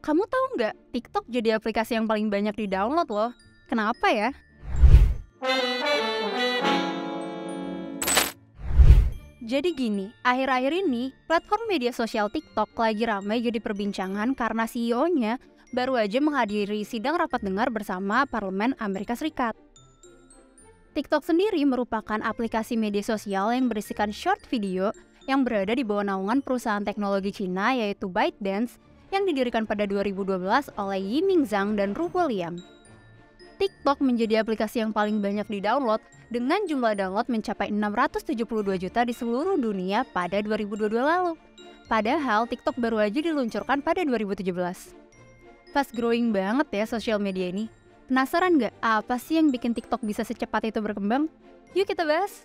Kamu tahu nggak, TikTok jadi aplikasi yang paling banyak di-download loh. Kenapa ya? Jadi gini, akhir-akhir ini, platform media sosial TikTok lagi ramai jadi perbincangan karena CEO-nya baru aja menghadiri sidang rapat dengar bersama Parlemen Amerika Serikat. TikTok sendiri merupakan aplikasi media sosial yang berisikan short video yang berada di bawah naungan perusahaan teknologi Cina yaitu ByteDance yang didirikan pada 2012 oleh Yiming Zhang dan Rubo Liang. TikTok menjadi aplikasi yang paling banyak di-download dengan jumlah download mencapai 672 juta di seluruh dunia pada 2022 lalu. Padahal TikTok baru aja diluncurkan pada 2017. Fast growing banget ya sosial media ini. Penasaran nggak apa sih yang bikin TikTok bisa secepat itu berkembang? Yuk kita bahas!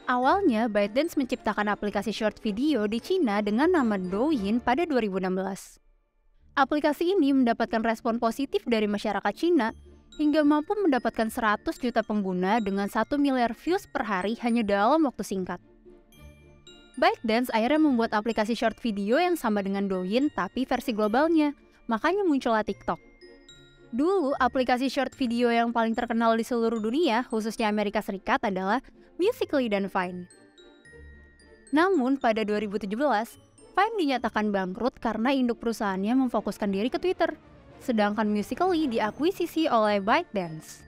Awalnya, ByteDance menciptakan aplikasi short video di Cina dengan nama Douyin pada 2016. Aplikasi ini mendapatkan respon positif dari masyarakat Cina hingga mampu mendapatkan 100 juta pengguna dengan 1 miliar views per hari hanya dalam waktu singkat. ByteDance akhirnya membuat aplikasi short video yang sama dengan Douyin tapi versi globalnya, makanya muncullah TikTok. Dulu, aplikasi short video yang paling terkenal di seluruh dunia, khususnya Amerika Serikat adalah Musical.ly dan Vine. Namun, pada 2017, Vine dinyatakan bangkrut karena induk perusahaannya memfokuskan diri ke Twitter, sedangkan Musical.ly diakuisisi oleh ByteDance.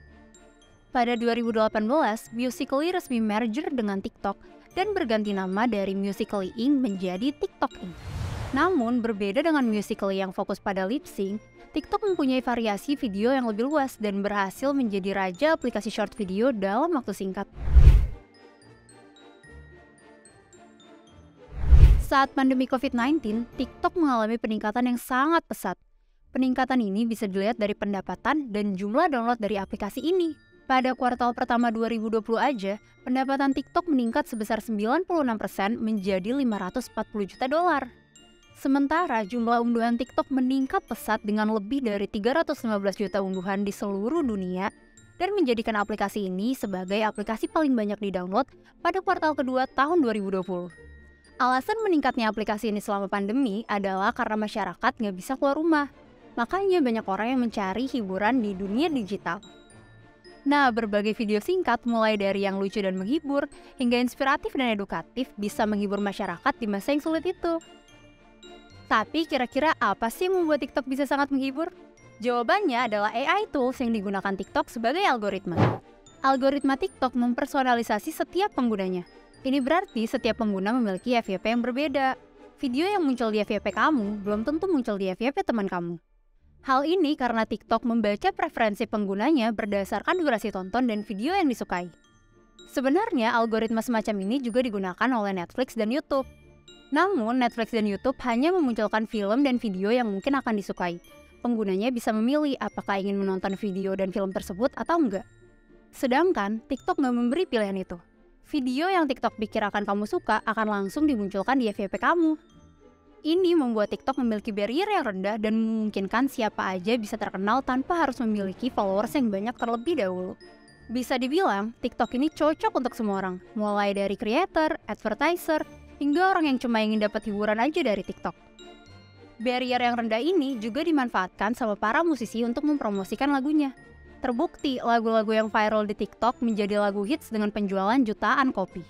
Pada 2018, Musical.ly resmi merger dengan TikTok dan berganti nama dari Musical.ly Inc. menjadi TikTok Inc. Namun, berbeda dengan Musical.ly yang fokus pada lip sync, TikTok mempunyai variasi video yang lebih luas dan berhasil menjadi raja aplikasi short video dalam waktu singkat. Saat pandemi COVID-19, TikTok mengalami peningkatan yang sangat pesat. Peningkatan ini bisa dilihat dari pendapatan dan jumlah download dari aplikasi ini. Pada kuartal pertama 2020 aja, pendapatan TikTok meningkat sebesar 96% menjadi 540 juta dolar. Sementara jumlah unduhan TikTok meningkat pesat dengan lebih dari 315 juta unduhan di seluruh dunia dan menjadikan aplikasi ini sebagai aplikasi paling banyak di-download pada kuartal kedua tahun 2020. Alasan meningkatnya aplikasi ini selama pandemi adalah karena masyarakat nggak bisa keluar rumah. Makanya banyak orang yang mencari hiburan di dunia digital. Nah, berbagai video singkat mulai dari yang lucu dan menghibur hingga inspiratif dan edukatif bisa menghibur masyarakat di masa yang sulit itu. Tapi kira-kira apa sih yang membuat TikTok bisa sangat menghibur? Jawabannya adalah AI tools yang digunakan TikTok sebagai algoritma. Algoritma TikTok mempersonalisasi setiap penggunanya. Ini berarti setiap pengguna memiliki FYP yang berbeda. Video yang muncul di FYP kamu belum tentu muncul di FYP teman kamu. Hal ini karena TikTok membaca preferensi penggunanya berdasarkan durasi tonton dan video yang disukai. Sebenarnya algoritma semacam ini juga digunakan oleh Netflix dan YouTube. Namun, Netflix dan YouTube hanya memunculkan film dan video yang mungkin akan disukai. Penggunanya bisa memilih apakah ingin menonton video dan film tersebut atau enggak. Sedangkan, TikTok nggak memberi pilihan itu. Video yang TikTok pikir akan kamu suka akan langsung dimunculkan di FYP kamu. Ini membuat TikTok memiliki barrier yang rendah dan memungkinkan siapa aja bisa terkenal tanpa harus memiliki followers yang banyak terlebih dahulu. Bisa dibilang, TikTok ini cocok untuk semua orang, mulai dari creator, advertiser, hingga orang yang cuma ingin dapat hiburan aja dari TikTok. Barrier yang rendah ini juga dimanfaatkan sama para musisi untuk mempromosikan lagunya. Terbukti, lagu-lagu yang viral di TikTok menjadi lagu hits dengan penjualan jutaan kopi.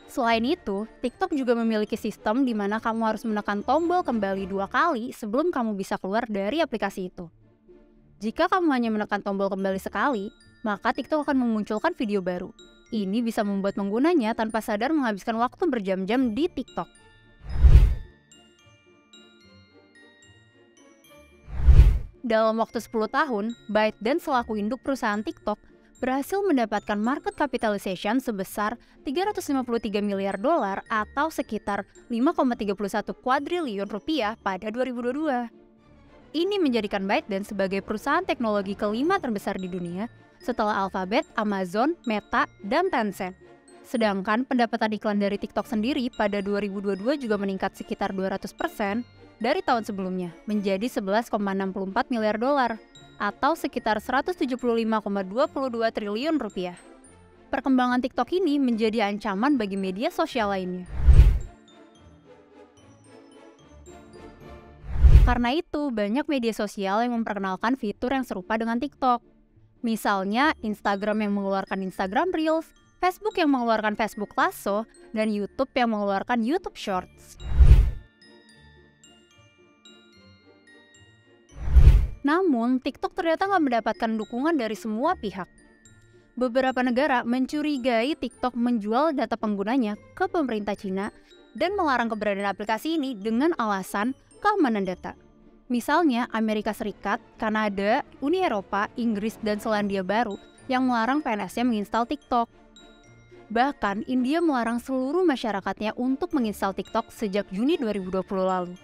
Selain itu, TikTok juga memiliki sistem di mana kamu harus menekan tombol kembali 2 kali sebelum kamu bisa keluar dari aplikasi itu. Jika kamu hanya menekan tombol kembali sekali, maka TikTok akan memunculkan video baru. Ini bisa membuat penggunanya tanpa sadar menghabiskan waktu berjam-jam di TikTok. Dalam waktu 10 tahun, ByteDance selaku induk perusahaan TikTok berhasil mendapatkan market capitalization sebesar 353 miliar dolar atau sekitar 5,31 kuadriliun rupiah pada 2022. Ini menjadikan ByteDance sebagai perusahaan teknologi kelima terbesar di dunia setelah Alphabet, Amazon, Meta, dan Tencent. Sedangkan pendapatan iklan dari TikTok sendiri pada 2022 juga meningkat sekitar 200% dari tahun sebelumnya, menjadi 11,64 miliar dolar atau sekitar 175,22 triliun rupiah. Perkembangan TikTok ini menjadi ancaman bagi media sosial lainnya. Karena itu, banyak media sosial yang memperkenalkan fitur yang serupa dengan TikTok. Misalnya, Instagram yang mengeluarkan Instagram Reels, Facebook yang mengeluarkan Facebook Lasso, dan YouTube yang mengeluarkan YouTube Shorts. Namun, TikTok ternyata nggak mendapatkan dukungan dari semua pihak. Beberapa negara mencurigai TikTok menjual data penggunanya ke pemerintah Cina dan melarang keberadaan aplikasi ini dengan alasan keamanan data. Misalnya Amerika Serikat, Kanada, Uni Eropa, Inggris, dan Selandia Baru yang melarang PNS-nya menginstal TikTok. Bahkan, India melarang seluruh masyarakatnya untuk menginstal TikTok sejak Juni 2020 lalu.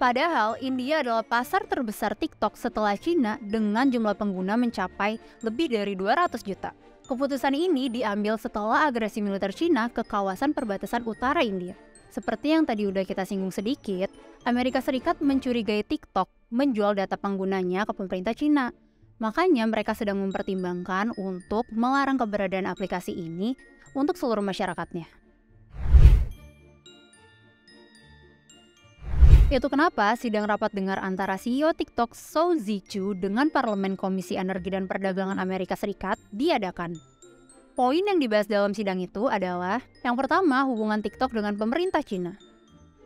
Padahal, India adalah pasar terbesar TikTok setelah Cina dengan jumlah pengguna mencapai lebih dari 200 juta. Keputusan ini diambil setelah agresi militer Cina ke kawasan perbatasan utara India. Seperti yang tadi udah kita singgung sedikit, Amerika Serikat mencurigai TikTok menjual data penggunanya ke pemerintah Cina. Makanya mereka sedang mempertimbangkan untuk melarang keberadaan aplikasi ini untuk seluruh masyarakatnya. Itu kenapa sidang rapat dengar antara CEO TikTok Shou Zichu dengan Parlemen Komisi Energi dan Perdagangan Amerika Serikat diadakan. Poin yang dibahas dalam sidang itu adalah, yang pertama, hubungan TikTok dengan pemerintah Cina.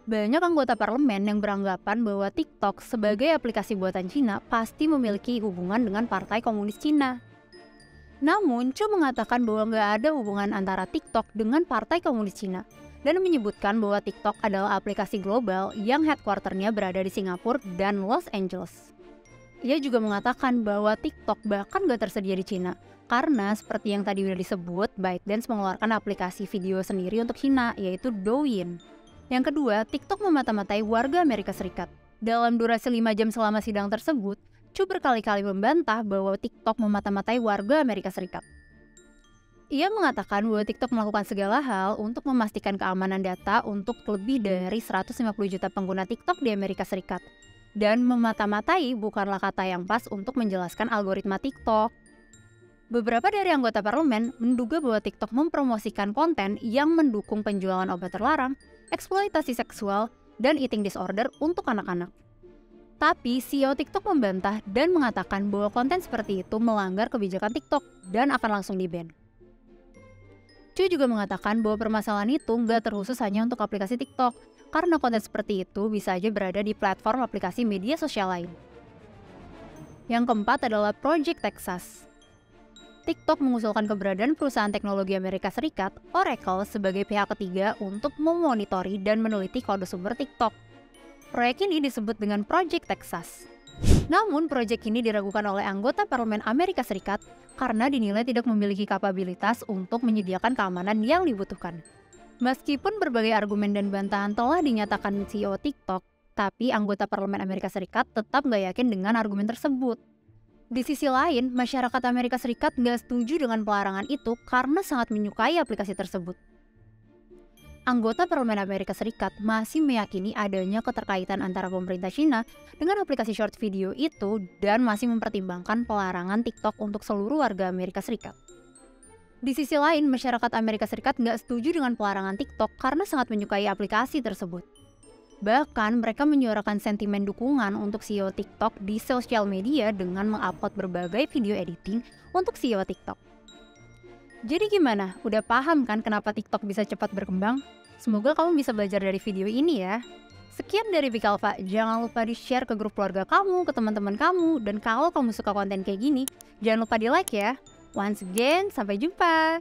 Banyak anggota parlemen yang beranggapan bahwa TikTok sebagai aplikasi buatan Cina pasti memiliki hubungan dengan Partai Komunis Cina. Namun, Chu mengatakan bahwa nggak ada hubungan antara TikTok dengan Partai Komunis Cina, dan menyebutkan bahwa TikTok adalah aplikasi global yang headquarter-nya berada di Singapura dan Los Angeles. Ia juga mengatakan bahwa TikTok bahkan gak tersedia di Cina, karena seperti yang tadi udah disebut, ByteDance mengeluarkan aplikasi video sendiri untuk Cina, yaitu Douyin. Yang kedua, TikTok memata-matai warga Amerika Serikat. Dalam durasi 5 jam selama sidang tersebut, Chu berkali-kali membantah bahwa TikTok memata-matai warga Amerika Serikat. Ia mengatakan bahwa TikTok melakukan segala hal untuk memastikan keamanan data untuk lebih dari 150 juta pengguna TikTok di Amerika Serikat. Dan memata-matai bukanlah kata yang pas untuk menjelaskan algoritma TikTok. Beberapa dari anggota parlemen menduga bahwa TikTok mempromosikan konten yang mendukung penjualan obat terlarang, eksploitasi seksual, dan eating disorder untuk anak-anak. Tapi CEO TikTok membantah dan mengatakan bahwa konten seperti itu melanggar kebijakan TikTok dan akan langsung di-ban. Chu juga mengatakan bahwa permasalahan itu nggak terkhusus hanya untuk aplikasi TikTok, karena konten seperti itu bisa aja berada di platform aplikasi media sosial lain. Yang keempat adalah Project Texas. TikTok mengusulkan keberadaan perusahaan teknologi Amerika Serikat, Oracle, sebagai pihak ketiga untuk memonitori dan meneliti kode sumber TikTok. Proyek ini disebut dengan Project Texas. Namun, proyek ini diragukan oleh anggota parlemen Amerika Serikat karena dinilai tidak memiliki kapabilitas untuk menyediakan keamanan yang dibutuhkan. Meskipun berbagai argumen dan bantahan telah dinyatakan CEO TikTok, tapi anggota parlemen Amerika Serikat tetap nggak yakin dengan argumen tersebut. Di sisi lain, masyarakat Amerika Serikat nggak setuju dengan pelarangan itu karena sangat menyukai aplikasi tersebut. Anggota parlemen Amerika Serikat masih meyakini adanya keterkaitan antara pemerintah Cina dengan aplikasi short video itu dan masih mempertimbangkan pelarangan TikTok untuk seluruh warga Amerika Serikat. Di sisi lain, masyarakat Amerika Serikat nggak setuju dengan pelarangan TikTok karena sangat menyukai aplikasi tersebut. Bahkan, mereka menyuarakan sentimen dukungan untuk CEO TikTok di sosial media dengan mengupload berbagai video editing untuk CEO TikTok. Jadi gimana? Udah paham kan kenapa TikTok bisa cepat berkembang? Semoga kamu bisa belajar dari video ini ya. Sekian dari Vikalva, jangan lupa di-share ke grup keluarga kamu, ke teman-teman kamu, dan kalau kamu suka konten kayak gini, jangan lupa di-like ya. Once again, sampai jumpa!